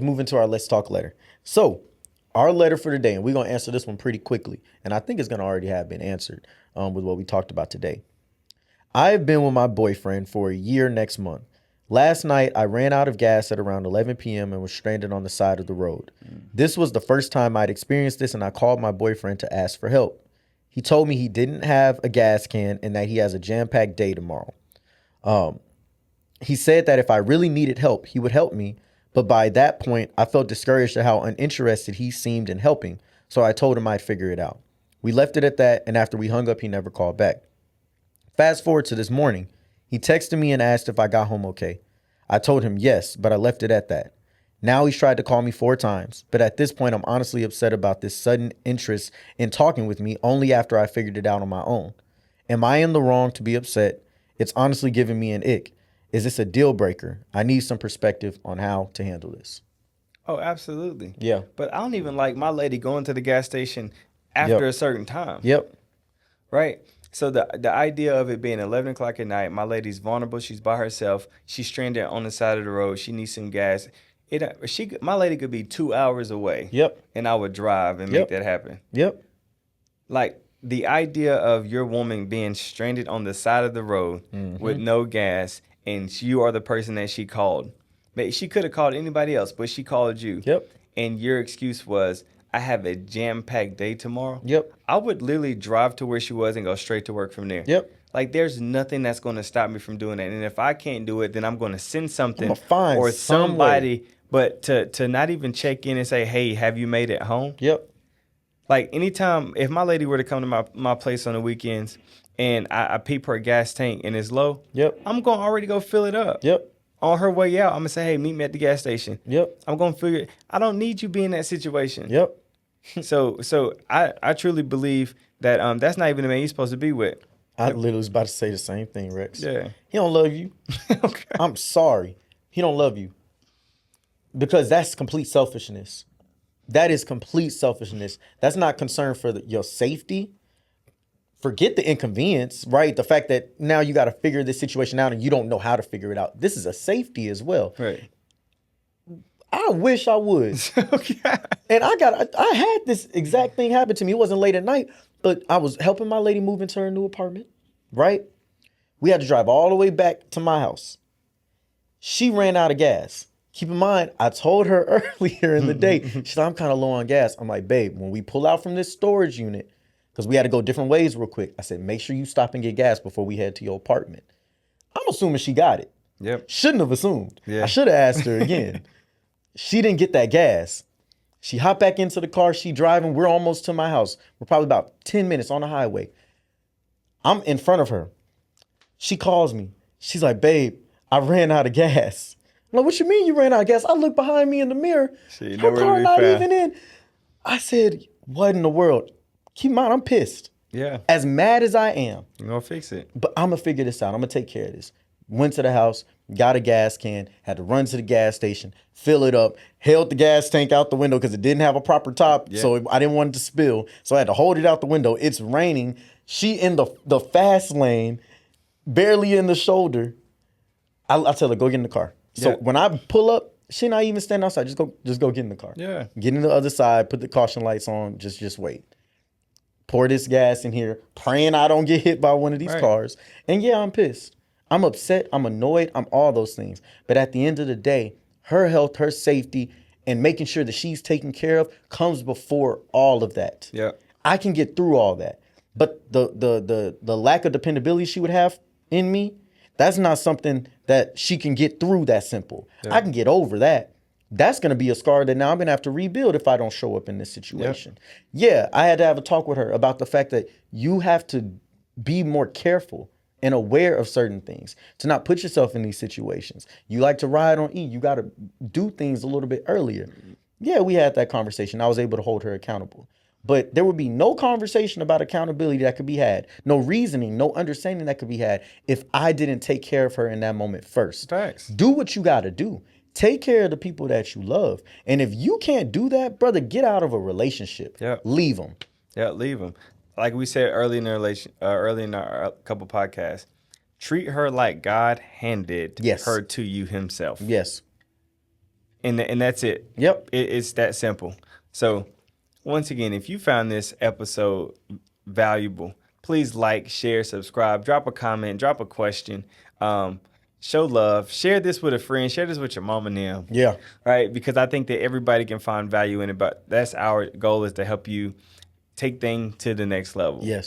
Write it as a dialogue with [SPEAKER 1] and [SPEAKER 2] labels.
[SPEAKER 1] Move into our Let's Talk letter. So, our letter for today, and we're going to answer this one pretty quickly. And I think it's going to already have been answered with what we talked about today. I have been with my boyfriend for a year next month. Last night, I ran out of gas at around 11 p.m. and was stranded on the side of the road. This was the first time I'd experienced this, and I called my boyfriend to ask for help. He told me he didn't have a gas can and that he has a jam-packed day tomorrow. He said that if I really needed help, he would help me. But by that point, I felt discouraged at how uninterested he seemed in helping. So I told him I'd figure it out. We left it at that, and after we hung up, he never called back. Fast forward to this morning. He texted me and asked if I got home okay. I told him yes, but I left it at that. Now he's tried to call me 4 times, but at this point, I'm honestly upset about this sudden interest in talking with me only after I figured it out on my own. Am I in the wrong to be upset? It's honestly giving me an ick. Is this a deal breaker? I need some perspective on how to handle this.
[SPEAKER 2] Oh, absolutely.
[SPEAKER 1] Yeah.
[SPEAKER 2] But I don't even like my lady going to the gas station after a certain time.
[SPEAKER 1] Yep.
[SPEAKER 2] Right? So the idea of it being 11 o'clock at night, my lady's vulnerable. She's by herself. She's stranded on the side of the road. She needs some gas. My lady could be 2 hours away.
[SPEAKER 1] Yep.
[SPEAKER 2] And I would drive and make that happen.
[SPEAKER 1] Yep.
[SPEAKER 2] Like the idea of your woman being stranded on the side of the road with no gas, and you are the person that she called. She could have called anybody else, but she called you.
[SPEAKER 1] Yep.
[SPEAKER 2] And your excuse was, I have a jam-packed day tomorrow.
[SPEAKER 1] Yep.
[SPEAKER 2] I would literally drive to where she was and go straight to work from there.
[SPEAKER 1] Yep.
[SPEAKER 2] Like, there's nothing that's going to stop me from doing that. And if I can't do it, then I'm going to send something
[SPEAKER 1] find
[SPEAKER 2] or
[SPEAKER 1] some
[SPEAKER 2] somebody. But to not even check in and say, hey, have you made it home?
[SPEAKER 1] Yep.
[SPEAKER 2] Like, anytime, if my lady were to come to my place on the weekends and I peep her gas tank and it's low, I'm going to already go fill it up.
[SPEAKER 1] Yep.
[SPEAKER 2] On her way out, I'm going to say, hey, meet me at the gas station.
[SPEAKER 1] Yep.
[SPEAKER 2] I'm going to figure it. I don't need you being in that situation.
[SPEAKER 1] Yep.
[SPEAKER 2] So I truly believe that that's not even the man you're supposed to be with.
[SPEAKER 1] I literally was about to say the same thing, Rex.
[SPEAKER 2] Yeah.
[SPEAKER 1] He don't love you.
[SPEAKER 2] Okay.
[SPEAKER 1] I'm sorry. He don't love you. Because that's complete selfishness. That is complete selfishness. That's not concern for your safety. Forget the inconvenience, right? The fact that now you got to figure this situation out and you don't know how to figure it out. This is a safety as well.
[SPEAKER 2] Right.
[SPEAKER 1] I wish I would.
[SPEAKER 2] Okay.
[SPEAKER 1] And I had this exact thing happen to me. It wasn't late at night, but I was helping my lady move into her new apartment, right? We had to drive all the way back to my house. She ran out of gas. Keep in mind, I told her earlier in the day, she said, I'm kind of low on gas. I'm like, babe, when we pull out from this storage unit, because we had to go different ways real quick, I said, make sure you stop and get gas before we head to your apartment. I'm assuming she got it.
[SPEAKER 2] Yep.
[SPEAKER 1] Shouldn't have assumed.
[SPEAKER 2] Yeah.
[SPEAKER 1] I should have asked her again. She didn't get that gas. She hopped back into the car. She driving. We're almost to my house. We're probably about 10 minutes on the highway. I'm in front of her. She calls me. She's like, babe, I ran out of gas. I'm like, what you mean you ran out of gas? I look behind me in the mirror. Her car not even in. I said, what in the world? Keep in mind, I'm pissed.
[SPEAKER 2] Yeah.
[SPEAKER 1] As mad as I am.
[SPEAKER 2] You're going to fix it.
[SPEAKER 1] But I'm going to figure this out. I'm going to take care of this. Went to the house, got a gas can, had to run to the gas station, fill it up, held the gas tank out the window because it didn't have a proper top, so I didn't want it to spill. So I had to hold it out the window. It's raining. She in the fast lane, barely in the shoulder. I tell her, go get in the car. So when I pull up, she not even standing outside. Just go get in the car.
[SPEAKER 2] Yeah.
[SPEAKER 1] Get in the other side, put the caution lights on, just wait. Pour this gas in here, praying I don't get hit by one of these cars. And yeah, I'm pissed. I'm upset, I'm annoyed, I'm all those things. But at the end of the day, her health, her safety, and making sure that she's taken care of comes before all of that.
[SPEAKER 2] Yeah.
[SPEAKER 1] I can get through all that. But the lack of dependability she would have in me, that's not something that she can get through that simple. Yeah. I can get over that. That's going to be a scar that now I'm going to have to rebuild if I don't show up in this situation. Yep. Yeah, I had to have a talk with her about the fact that you have to be more careful and aware of certain things, to not put yourself in these situations. You like to ride on E, you got to do things a little bit earlier. Yeah, we had that conversation. I was able to hold her accountable. But there would be no conversation about accountability that could be had, no reasoning, no understanding that could be had if I didn't take care of her in that moment first.
[SPEAKER 2] Thanks.
[SPEAKER 1] Do what you got to do. Take care of the people that you love. And if you can't do that, brother, get out of a relationship.
[SPEAKER 2] Yep.
[SPEAKER 1] Leave them.
[SPEAKER 2] Yeah, leave them. Like we said early in our couple podcasts, treat her like God handed her to you himself.
[SPEAKER 1] Yes.
[SPEAKER 2] and that's it.
[SPEAKER 1] Yep.
[SPEAKER 2] It's that simple. So, once again, if you found this episode valuable, please like, share, subscribe, drop a comment, drop a question, show love, share this with a friend, share this with your mom and them.
[SPEAKER 1] Yeah.
[SPEAKER 2] Right? Because I think that everybody can find value in it, but that's our goal, is to help you take things to the next level.
[SPEAKER 1] Yes.